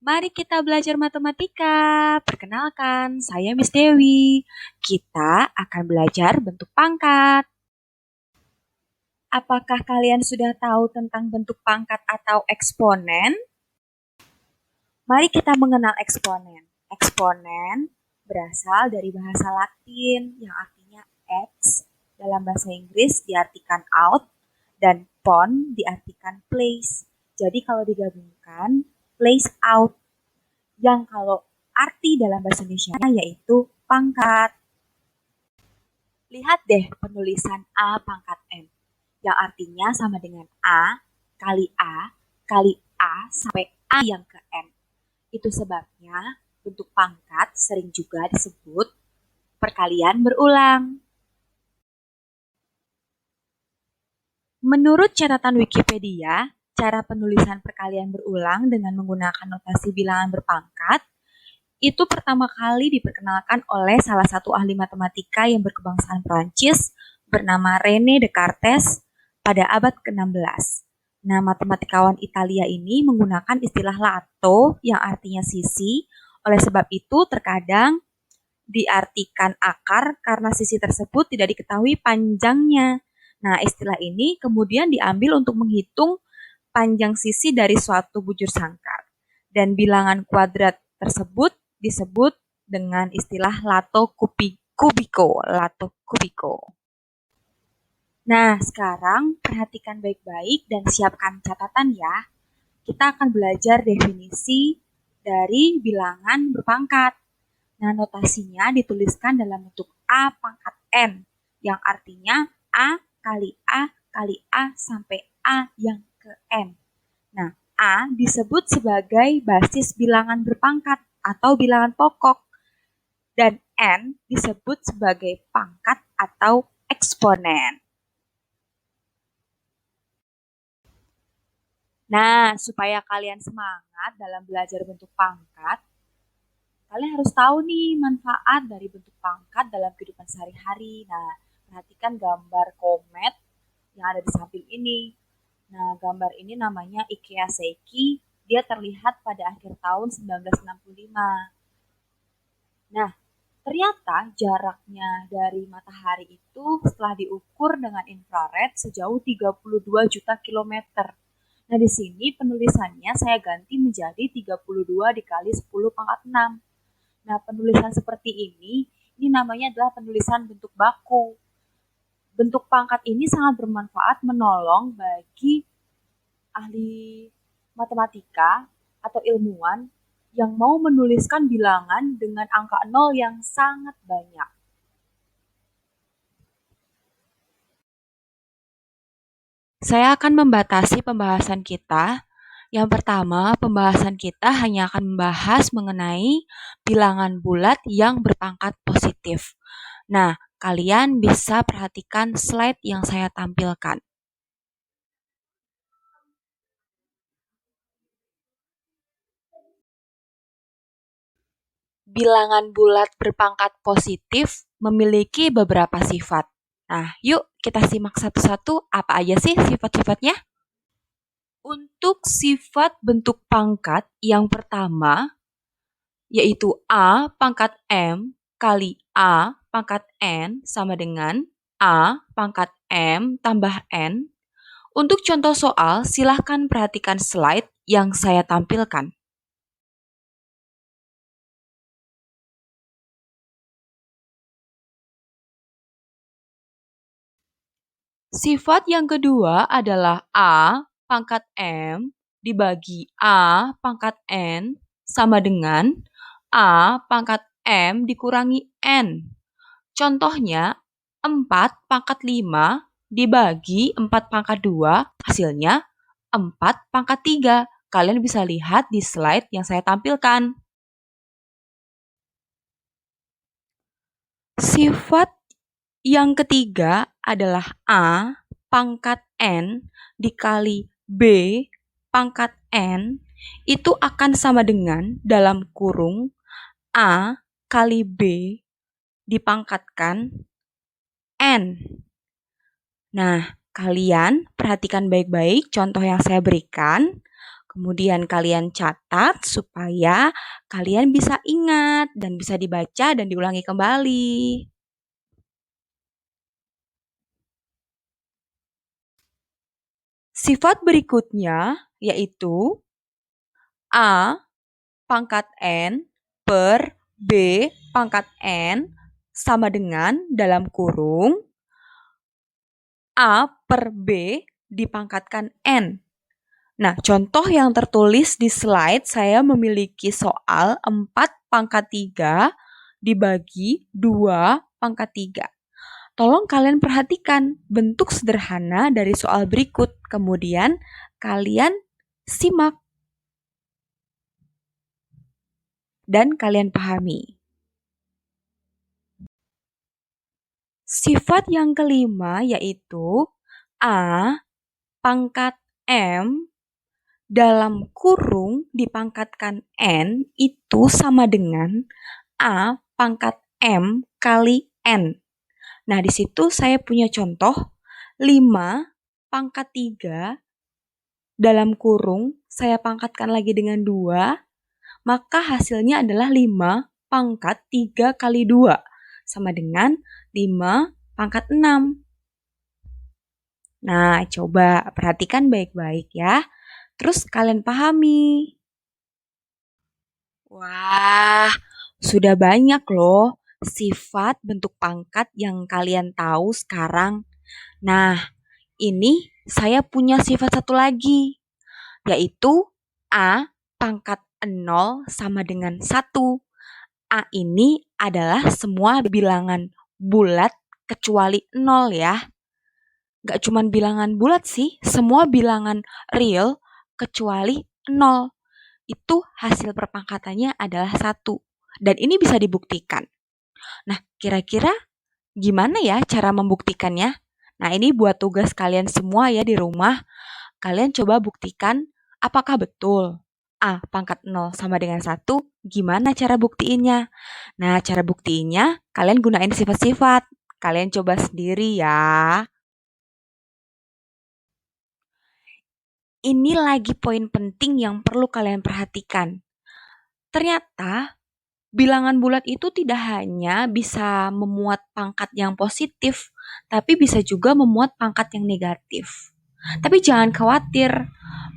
Mari kita belajar matematika. Perkenalkan, saya Miss Dewi. Kita akan belajar bentuk pangkat. Apakah kalian sudah tahu tentang bentuk pangkat atau eksponen? Mari kita mengenal eksponen. Eksponen berasal dari bahasa Latin yang artinya X, dalam bahasa Inggris diartikan out, dan pon diartikan place. Jadi kalau digabungkan, place out. Yang kalau arti dalam bahasa Indonesia yaitu pangkat. Lihat deh penulisan A pangkat N, yang artinya sama dengan A kali A kali A sampai A yang ke N. Itu sebabnya bentuk pangkat sering juga disebut perkalian berulang. Menurut catatan Wikipedia, cara penulisan perkalian berulang dengan menggunakan notasi bilangan berpangkat itu pertama kali diperkenalkan oleh salah satu ahli matematika yang berkebangsaan Prancis bernama René Descartes pada abad ke-16. Nah, matematikawan Italia ini menggunakan istilah lato yang artinya sisi, oleh sebab itu terkadang diartikan akar karena sisi tersebut tidak diketahui panjangnya. Nah, istilah ini kemudian diambil untuk menghitung panjang sisi dari suatu bujur sangkar. Dan bilangan kuadrat tersebut disebut dengan istilah lato kubiko. Nah, sekarang perhatikan baik-baik dan siapkan catatan ya. Kita akan belajar definisi dari bilangan berpangkat. Nah, notasinya dituliskan dalam bentuk A pangkat N, yang artinya A kali A kali A sampai A yang ke N. Nah, A disebut sebagai basis bilangan berpangkat atau bilangan pokok, dan N disebut sebagai pangkat atau eksponen. Nah, supaya kalian semangat dalam belajar bentuk pangkat, kalian harus tahu nih manfaat dari bentuk pangkat dalam kehidupan sehari-hari. Nah, perhatikan gambar komet yang ada di samping ini. Nah, gambar ini namanya Ikea Seiki. Dia terlihat pada akhir tahun 1965. Nah, ternyata jaraknya dari matahari itu setelah diukur dengan infrared sejauh 32 juta kilometer. Nah, di sini penulisannya saya ganti menjadi 32 dikali 10 pangkat 6. Nah, penulisan seperti ini namanya adalah penulisan bentuk baku. Bentuk pangkat ini sangat bermanfaat menolong bagi ahli matematika atau ilmuwan yang mau menuliskan bilangan dengan angka 0 yang sangat banyak. Saya akan membatasi pembahasan kita. Yang pertama, pembahasan kita hanya akan membahas mengenai bilangan bulat yang berpangkat positif. Nah, kalian bisa perhatikan slide yang saya tampilkan. Bilangan bulat berpangkat positif memiliki beberapa sifat. Nah, yuk kita simak satu-satu apa aja sih sifat-sifatnya. Untuk sifat bentuk pangkat yang pertama, yaitu A pangkat M kali A pangkat N sama dengan A pangkat M tambah N. Untuk contoh soal, silahkan perhatikan slide yang saya tampilkan. Sifat yang kedua adalah A pangkat M dibagi A pangkat N sama dengan A pangkat M dikurangi N. Contohnya, 4 pangkat 5 dibagi 4 pangkat 2, hasilnya 4 pangkat 3. Kalian bisa lihat di slide yang saya tampilkan. Sifat yang ketiga adalah A pangkat N dikali B pangkat N itu akan sama dengan dalam kurung A kali B dipangkatkan N. Nah, kalian perhatikan baik-baik contoh yang saya berikan. Kemudian kalian catat supaya kalian bisa ingat dan bisa dibaca dan diulangi kembali. Sifat berikutnya yaitu A pangkat N per B pangkat N sama dengan dalam kurung A per B dipangkatkan N. Nah, contoh yang tertulis di slide saya memiliki soal 4 pangkat 3 dibagi 2 pangkat 3. Tolong kalian perhatikan bentuk sederhana dari soal berikut. Kemudian kalian simak dan kalian pahami. Sifat yang kelima yaitu A pangkat M dalam kurung dipangkatkan N itu sama dengan A pangkat M kali N. Nah, di situ saya punya contoh 5 pangkat 3 dalam kurung saya pangkatkan lagi dengan 2, maka hasilnya adalah 5 pangkat 3 kali 2 sama dengan 5 pangkat 6. Nah, coba perhatikan baik-baik ya. Terus kalian pahami. Wah, sudah banyak loh sifat bentuk pangkat yang kalian tahu sekarang. Nah, ini saya punya sifat satu lagi, yaitu A pangkat 0 sama dengan 1. A ini adalah semua bilangan bulat kecuali 0 ya. Gak cuma bilangan bulat sih, semua bilangan real kecuali 0. Itu hasil perpangkatannya adalah 1. Dan ini bisa dibuktikan. Nah, kira-kira gimana ya cara membuktikannya? Nah, ini buat tugas kalian semua ya di rumah. Kalian coba buktikan apakah betul A pangkat 0 sama dengan 1, gimana cara buktiinnya? Nah, cara buktiinnya kalian gunain sifat-sifat. Kalian coba sendiri ya. Ini lagi poin penting yang perlu kalian perhatikan. Ternyata bilangan bulat itu tidak hanya bisa memuat pangkat yang positif, tapi bisa juga memuat pangkat yang negatif. Tapi jangan khawatir,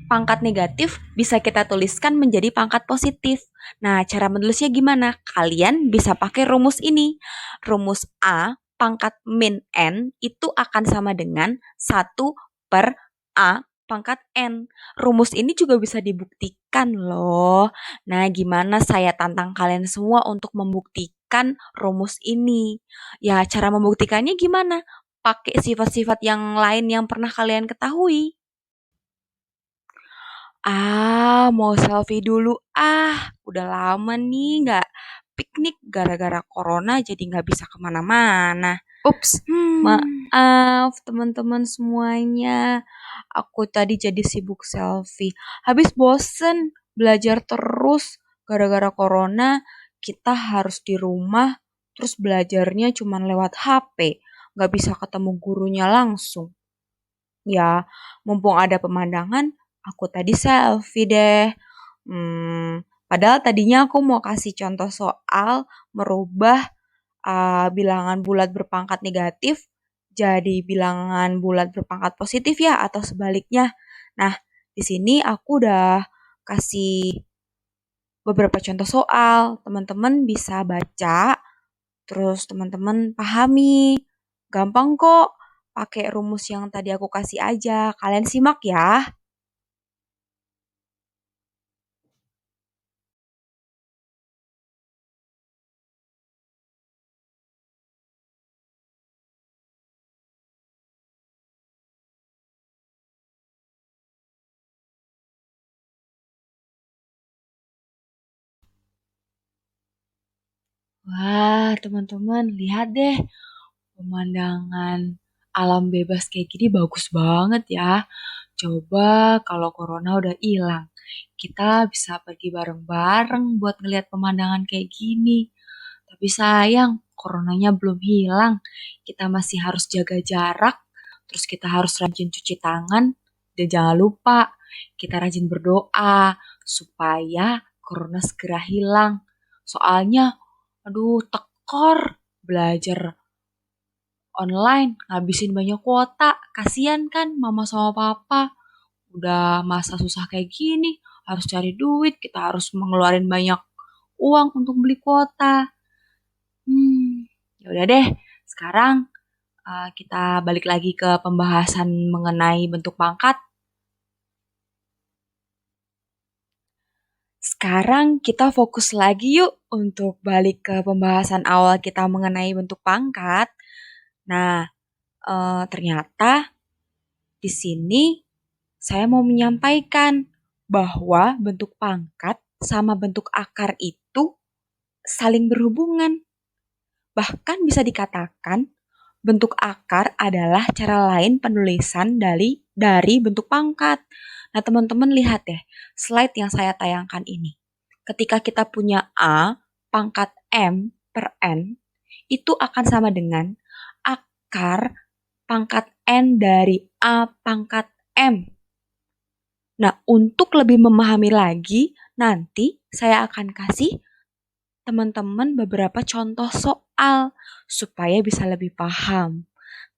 pangkat negatif bisa kita tuliskan menjadi pangkat positif. Nah, cara menulisnya gimana? Kalian bisa pakai rumus ini. Rumus A pangkat min N itu akan sama dengan 1 per A pangkat N. Rumus ini juga bisa dibuktikan loh. Nah, gimana saya tantang kalian semua untuk membuktikan rumus ini? Ya, cara membuktikannya gimana? Pakai sifat-sifat yang lain yang pernah kalian ketahui. Mau selfie dulu. Udah lama nih nggak piknik gara-gara corona jadi nggak bisa kemana-mana. Ups, maaf teman-teman semuanya. Aku tadi jadi sibuk selfie. Habis bosen belajar terus gara-gara corona. Kita harus di rumah, terus belajarnya cuma lewat HP. Nggak bisa ketemu gurunya langsung. Ya, mumpung ada pemandangan, aku tadi selfie deh. Padahal tadinya aku mau kasih contoh soal merubah bilangan bulat berpangkat negatif jadi bilangan bulat berpangkat positif ya atau sebaliknya. Nah, di sini aku udah kasih beberapa contoh soal. Teman-teman bisa baca, terus teman-teman pahami. Gampang kok, pakai rumus yang tadi aku kasih aja. Kalian simak ya. Wah, teman-teman, lihat deh. Pemandangan alam bebas kayak gini bagus banget ya. Coba kalau corona udah hilang, kita bisa pergi bareng-bareng buat ngeliat pemandangan kayak gini. Tapi sayang, coronanya belum hilang. Kita masih harus jaga jarak, terus kita harus rajin cuci tangan, dan jangan lupa kita rajin berdoa supaya corona segera hilang. Soalnya, aduh, tekor belajar online, ngabisin banyak kuota. Kasian kan mama sama papa. Udah masa susah kayak gini, harus cari duit, kita harus mengeluarin banyak uang untuk beli kuota. Ya udah deh. Sekarang kita balik lagi ke pembahasan mengenai bentuk pangkat. Sekarang kita fokus lagi yuk untuk balik ke pembahasan awal kita mengenai bentuk pangkat. Nah, ternyata di sini saya mau menyampaikan bahwa bentuk pangkat sama bentuk akar itu saling berhubungan. Bahkan bisa dikatakan bentuk akar adalah cara lain penulisan dari bentuk pangkat. Nah, teman-teman lihat deh, slide yang saya tayangkan ini. Ketika kita punya A pangkat M per N, itu akan sama dengan akar pangkat N dari A pangkat M. Nah, untuk lebih memahami lagi, nanti saya akan kasih teman-teman beberapa contoh soal supaya bisa lebih paham.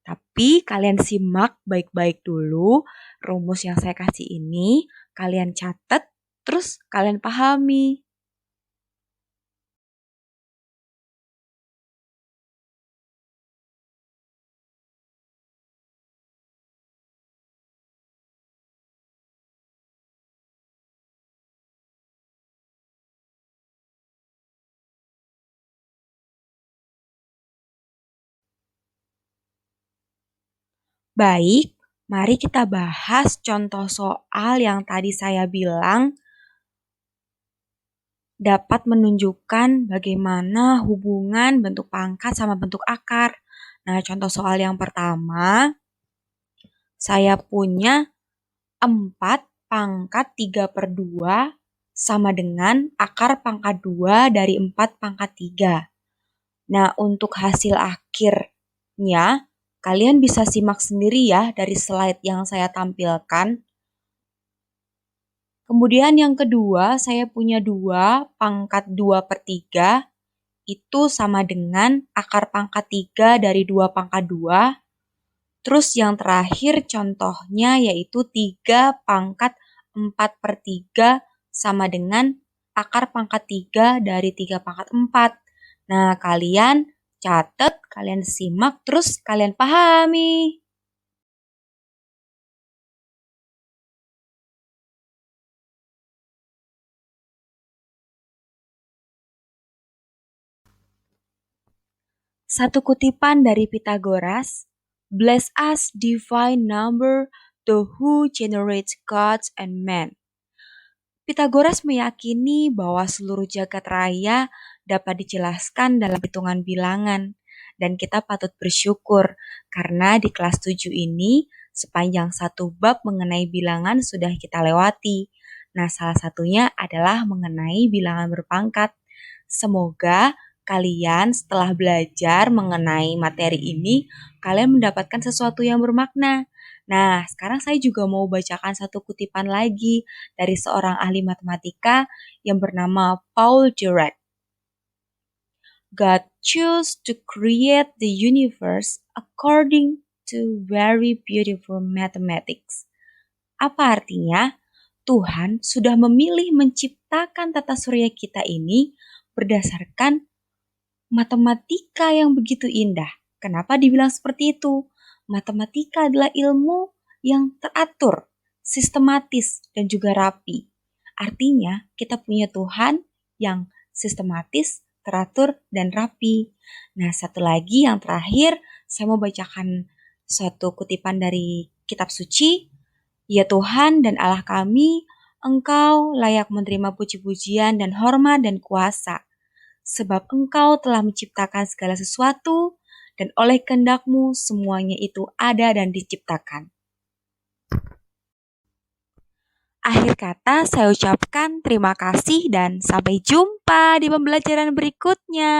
Tapi kalian simak baik-baik dulu rumus yang saya kasih ini, kalian catat, terus kalian pahami. Baik, mari kita bahas contoh soal yang tadi saya bilang dapat menunjukkan bagaimana hubungan bentuk pangkat sama bentuk akar. Nah, contoh soal yang pertama, saya punya 4 pangkat 3/2 sama dengan akar pangkat 2 dari 4 pangkat 3. Nah, untuk hasil akhirnya, kalian bisa simak sendiri ya dari slide yang saya tampilkan. Kemudian yang kedua, saya punya 2 pangkat 2/3, itu sama dengan akar pangkat 3 dari 2 pangkat 2. Terus yang terakhir contohnya yaitu 3 pangkat 4/3 sama dengan akar pangkat 3 dari 3 pangkat 4. Nah, kalian catat, kalian simak, terus kalian pahami. Satu kutipan dari Pythagoras, "Bless us divine number, the who generates gods and men." Pythagoras meyakini bahwa seluruh jagat raya dapat dijelaskan dalam hitungan bilangan, dan kita patut bersyukur karena di kelas 7 ini sepanjang satu bab mengenai bilangan sudah kita lewati. Nah, salah satunya adalah mengenai bilangan berpangkat. Semoga kalian setelah belajar mengenai materi ini, kalian mendapatkan sesuatu yang bermakna. Nah, sekarang saya juga mau bacakan satu kutipan lagi dari seorang ahli matematika yang bernama Paul Dirac. God chose to create the universe according to very beautiful mathematics. Apa artinya? Tuhan sudah memilih menciptakan tata surya kita ini berdasarkan matematika yang begitu indah. Kenapa dibilang seperti itu? Matematika adalah ilmu yang teratur, sistematis, dan juga rapi. Artinya, kita punya Tuhan yang sistematis, teratur, dan rapi. Nah, satu lagi yang terakhir, saya mau bacakan suatu kutipan dari kitab suci. Ya Tuhan dan Allah kami, Engkau layak menerima puji-pujian dan hormat dan kuasa sebab Engkau telah menciptakan segala sesuatu, dan oleh kehendak-Mu semuanya itu ada dan diciptakan. Akhir kata saya ucapkan terima kasih dan sampai jumpa di pembelajaran berikutnya.